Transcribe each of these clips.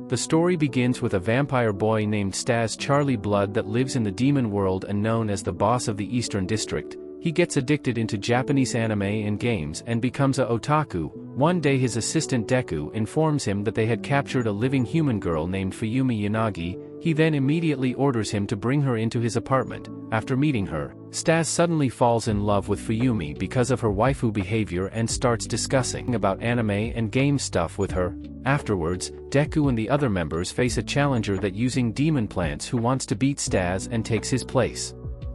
The story begins with a vampire boy named Staz Charlie Blood that lives in the demon world and known as the boss of the Eastern District. He gets addicted into Japanese anime and games and becomes a otaku. One day his assistant Deku informs him that they had captured a living human girl named Fuyumi Yanagi. He then immediately orders him to bring her into his apartment. After meeting her, Staz suddenly falls in love with Fuyumi because of her waifu behavior and starts discussing about anime and game stuff with her. Afterwards, Deku and the other members face a challenger that using demon plants who wants to beat Staz and takes his place.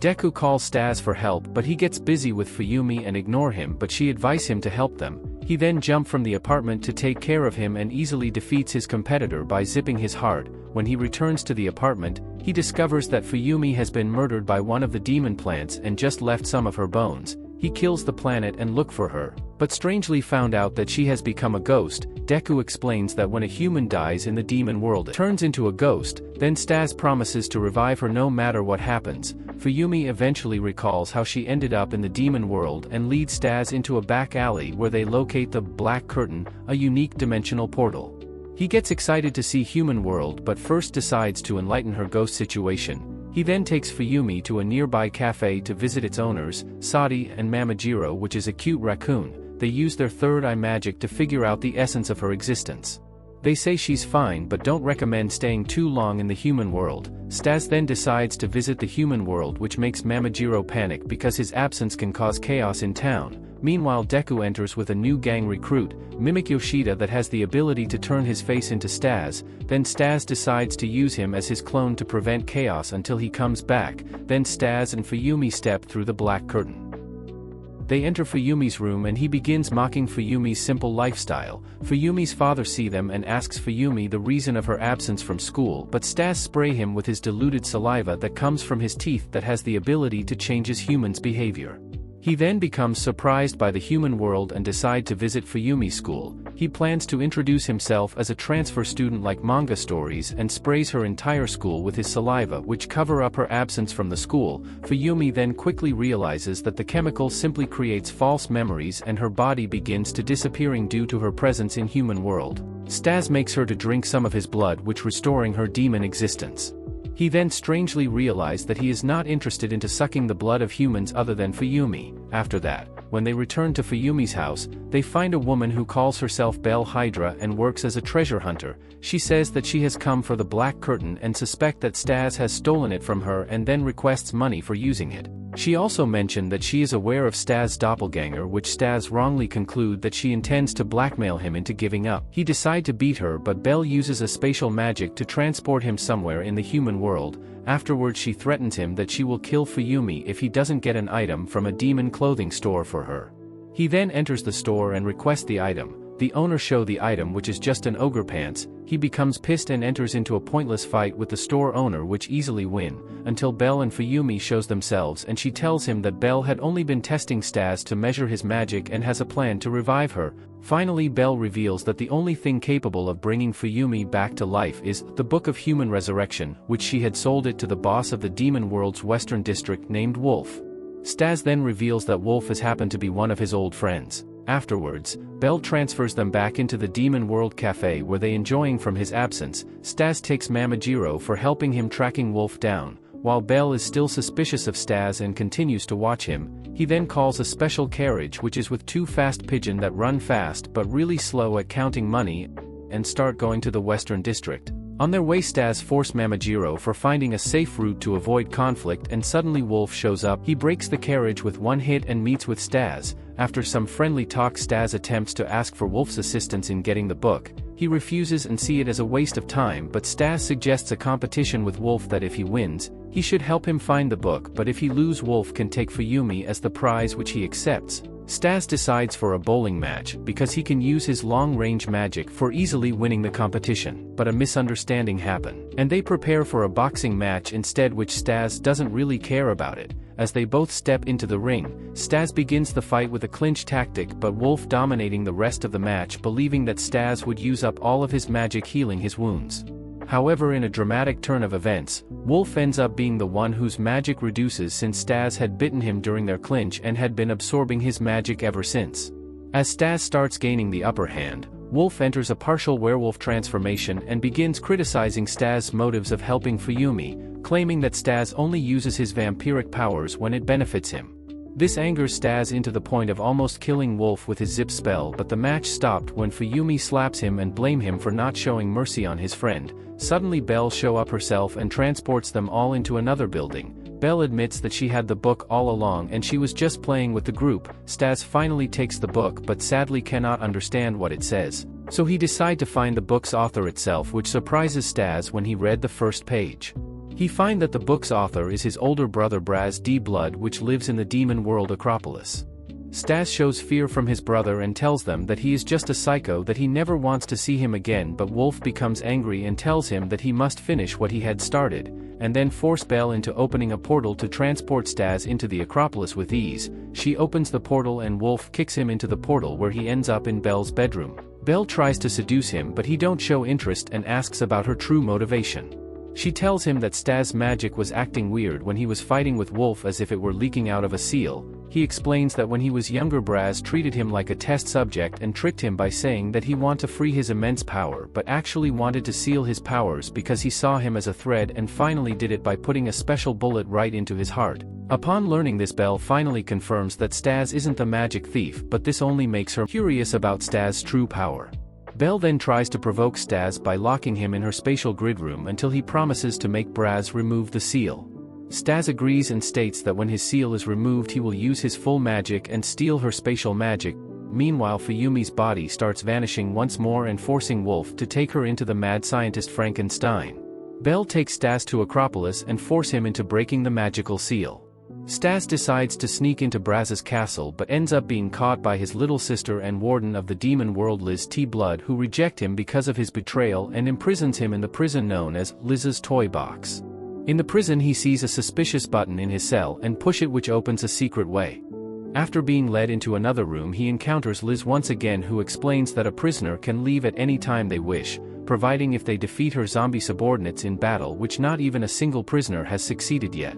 Deku calls Staz for help but he gets busy with Fuyumi and ignore him, but she advises him to help them. He then jumps from the apartment to take care of him and easily defeats his competitor by zipping his heart. When he returns to the apartment, he discovers that Fuyumi has been murdered by one of the demon plants and just left some of her bones. He kills the planet and looks for her, but strangely found out that she has become a ghost. Deku explains that when a human dies in the demon world it turns into a ghost, then Staz promises to revive her no matter what happens. Fuyumi eventually recalls how she ended up in the demon world and leads Staz into a back alley where they locate the Black Curtain, a unique dimensional portal. He gets excited to see human world but first decides to enlighten her ghost situation. He then takes Fuyumi to a nearby cafe to visit its owners, Sadi and Mamajiro, which is a cute raccoon. They use their third eye magic to figure out the essence of her existence. They say she's fine but don't recommend staying too long in the human world. Staz then decides to visit the human world, which makes Mamajiro panic because his absence can cause chaos in town. Meanwhile, Deku enters with a new gang recruit, Mimic Yoshida, that has the ability to turn his face into Staz. Then Staz decides to use him as his clone to prevent chaos until he comes back. Then Staz and Fuyumi step through the Black Curtain. They enter Fuyumi's room and he begins mocking Fuyumi's simple lifestyle. Fuyumi's father sees them and asks Fuyumi the reason of her absence from school, but Staz sprays him with his diluted saliva that comes from his teeth that has the ability to change his human's behavior. He then becomes surprised by the human world and decides to visit Fuyumi's school. He plans to introduce himself as a transfer student like manga stories and sprays her entire school with his saliva, which cover up her absence from the school. Fuyumi then quickly realizes that the chemical simply creates false memories and her body begins to disappearing due to her presence in human world. Staz makes her to drink some of his blood, which restoring her demon existence. He then strangely realized that he is not interested into sucking the blood of humans other than Fuyumi. After that, when they return to Fuyumi's house, they find a woman who calls herself Belle Hydra and works as a treasure hunter. She says that she has come for the Black Curtain and suspect that Staz has stolen it from her and then requests money for using it. She also mentioned that she is aware of Staz's doppelganger, which Staz wrongly concludes that she intends to blackmail him into giving up. He decides to beat her, but Belle uses a spatial magic to transport him somewhere in the human world. Afterwards she threatens him that she will kill Fuyumi if he doesn't get an item from a demon clothing store for her. He then enters the store and requests the item. The owner shows the item, which is just an ogre pants. He becomes pissed and enters into a pointless fight with the store owner, which easily win, until Belle and Fuyumi shows themselves and she tells him that Belle had only been testing Staz to measure his magic and has a plan to revive her. Finally, Belle reveals that the only thing capable of bringing Fuyumi back to life is the Book of Human Resurrection, which she had sold it to the boss of the demon world's western district named Wolf. Staz then reveals that Wolf has happened to be one of his old friends. Afterwards, Belle transfers them back into the Demon World Cafe where they enjoying from his absence. Staz takes Mamajiro for helping him tracking Wolf down. While Belle is still suspicious of Staz and continues to watch him, he then calls a special carriage which is with two fast pigeons that run fast but really slow at counting money and start going to the Western District. On their way, Staz forces Mamajiro for finding a safe route to avoid conflict, and suddenly Wolf shows up. He breaks the carriage with one hit and meets with Staz. After some friendly talk, Staz attempts to ask for Wolf's assistance in getting the book. He refuses and sees it as a waste of time, but Staz suggests a competition with Wolf that if he wins, he should help him find the book, but if he loses, Wolf can take Fuyumi as the prize, which he accepts. Staz decides for a bowling match because he can use his long-range magic for easily winning the competition, but a misunderstanding happens, and they prepare for a boxing match instead, which Staz doesn't really care about it. As they both step into the ring, Staz begins the fight with a clinch tactic, but Wolf dominating the rest of the match, believing that Staz would use up all of his magic healing his wounds. However, in a dramatic turn of events, Wolf ends up being the one whose magic reduces since Staz had bitten him during their clinch and had been absorbing his magic ever since. As Staz starts gaining the upper hand, Wolf enters a partial werewolf transformation and begins criticizing Staz's motives of helping Fuyumi, claiming that Staz only uses his vampiric powers when it benefits him. This angers Staz into the point of almost killing Wolf with his zip spell, but the match stopped when Fuyumi slaps him and blames him for not showing mercy on his friend. Suddenly Belle shows up herself and transports them all into another building. Belle admits that she had the book all along and she was just playing with the group. Staz finally takes the book but sadly cannot understand what it says. So he decides to find the book's author itself, which surprises Staz when he read the first page. He finds that the book's author is his older brother Braz D. Blood, which lives in the demon world Acropolis. Staz shows fear from his brother and tells them that he is just a psycho, that he never wants to see him again, but Wolf becomes angry and tells him that he must finish what he had started, and then force Belle into opening a portal to transport Staz into the Acropolis with ease. She opens the portal and Wolf kicks him into the portal where he ends up in Belle's bedroom. Belle tries to seduce him but he don't show interest and asks about her true motivation. She tells him that Staz's magic was acting weird when he was fighting with Wolf, as if it were leaking out of a seal. He explains that when he was younger Braz treated him like a test subject and tricked him by saying that he wanted to free his immense power but actually wanted to seal his powers because he saw him as a thread, and finally did it by putting a special bullet right into his heart. Upon learning this, Belle finally confirms that Staz isn't the magic thief, but this only makes her curious about Staz's true power. Belle then tries to provoke Staz by locking him in her spatial grid room until he promises to make Braz remove the seal. Staz agrees and states that when his seal is removed he will use his full magic and steal her spatial magic. Meanwhile Fuyumi's body starts vanishing once more and forcing Wolf to take her into the mad scientist Frankenstein. Belle takes Staz to Acropolis and force him into breaking the magical seal. Staz decides to sneak into Braz's castle but ends up being caught by his little sister and warden of the demon world Liz T. Blood, who reject him because of his betrayal and imprisons him in the prison known as Liz's Toy Box. In the prison he sees a suspicious button in his cell and pushes it, which opens a secret way. After being led into another room he encounters Liz once again, who explains that a prisoner can leave at any time they wish, providing if they defeat her zombie subordinates in battle, which not even a single prisoner has succeeded yet.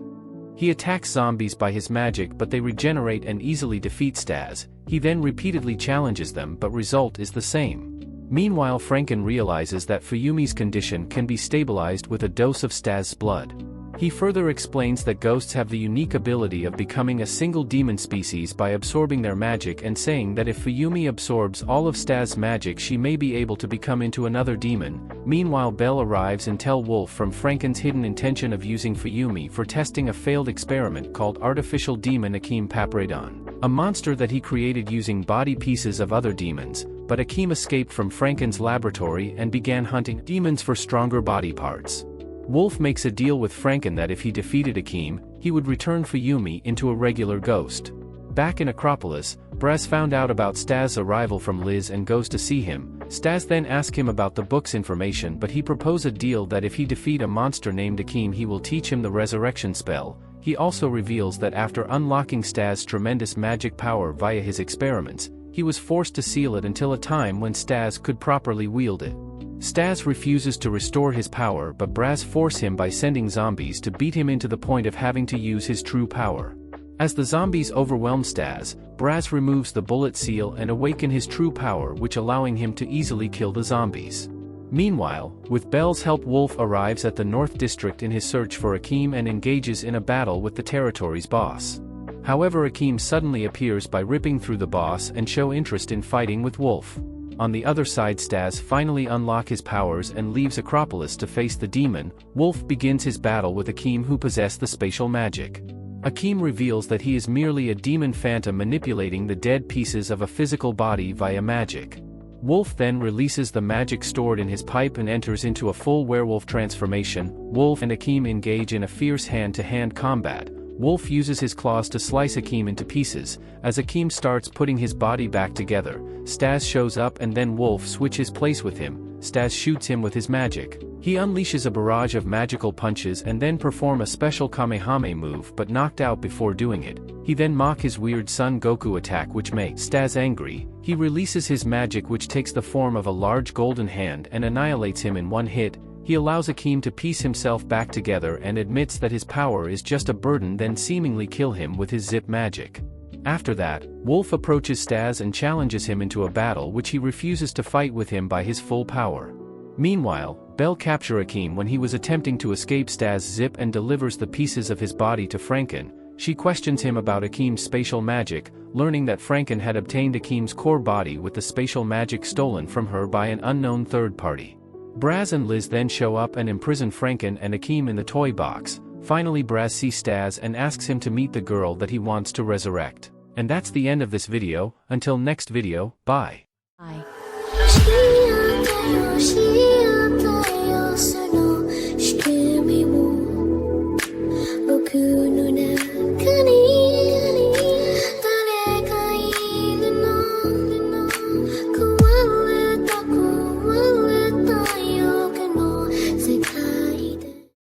He attacks zombies by his magic but they regenerate and easily defeat Staz. He then repeatedly challenges them but result is the same. Meanwhile Franken realizes that Fuyumi's condition can be stabilized with a dose of Staz's blood. He further explains that ghosts have the unique ability of becoming a single demon species by absorbing their magic, and saying that if Fuyumi absorbs all of Staz's magic she may be able to become into another demon. Meanwhile Belle arrives and tells Wolf from Franken's hidden intention of using Fuyumi for testing a failed experiment called artificial demon Akeem Papradon, a monster that he created using body pieces of other demons, but Akeem escaped from Franken's laboratory and began hunting demons for stronger body parts. Wolf makes a deal with Franken that if he defeated Akeem, he would return Fuyumi into a regular ghost. Back in Acropolis, Braz found out about Staz's arrival from Liz and goes to see him. Staz then asks him about the book's information, but he proposes a deal that if he defeat a monster named Akeem he will teach him the resurrection spell. He also reveals that after unlocking Staz's tremendous magic power via his experiments, he was forced to seal it until a time when Staz could properly wield it. Staz refuses to restore his power, but Braz forces him by sending zombies to beat him into the point of having to use his true power. As the zombies overwhelm Staz, Braz removes the bullet seal and awakens his true power, which allowing him to easily kill the zombies. Meanwhile, with Belle's help, Wolf arrives at the North District in his search for Akeem and engages in a battle with the territory's boss. However, Akeem suddenly appears by ripping through the boss and show interest in fighting with Wolf. On the other side, Staz finally unlocks his powers and leaves Acropolis to face the demon. Wolf begins his battle with Akeem, who possesses the spatial magic. Akeem reveals that he is merely a demon phantom manipulating the dead pieces of a physical body via magic. Wolf then releases the magic stored in his pipe and enters into a full werewolf transformation. Wolf and Akeem engage in a fierce hand-to-hand combat. Wolf uses his claws to slice Akeem into pieces. As Akeem starts putting his body back together, Staz shows up and then Wolf switches place with him. Staz shoots him with his magic. He unleashes a barrage of magical punches and then performs a special Kamehameha move, but knocked out before doing it. He then mocks his weird Son Goku attack, which makes Staz angry. He releases his magic, which takes the form of a large golden hand and annihilates him in one hit. He allows Akeem to piece himself back together and admits that his power is just a burden, then seemingly kill him with his zip magic. After that, Wolf approaches Staz and challenges him into a battle which he refuses to fight with him by his full power. Meanwhile, Bell captures Akeem when he was attempting to escape Staz's zip and delivers the pieces of his body to Franken. She questions him about Akeem's spatial magic, learning that Franken had obtained Akeem's core body with the spatial magic stolen from her by an unknown third party. Braz and Liz then show up and imprison Franken and Akeem in the toy box. Finally Braz sees Staz and asks him to meet the girl that he wants to resurrect. And that's the end of this video. Until next video, bye. Bye.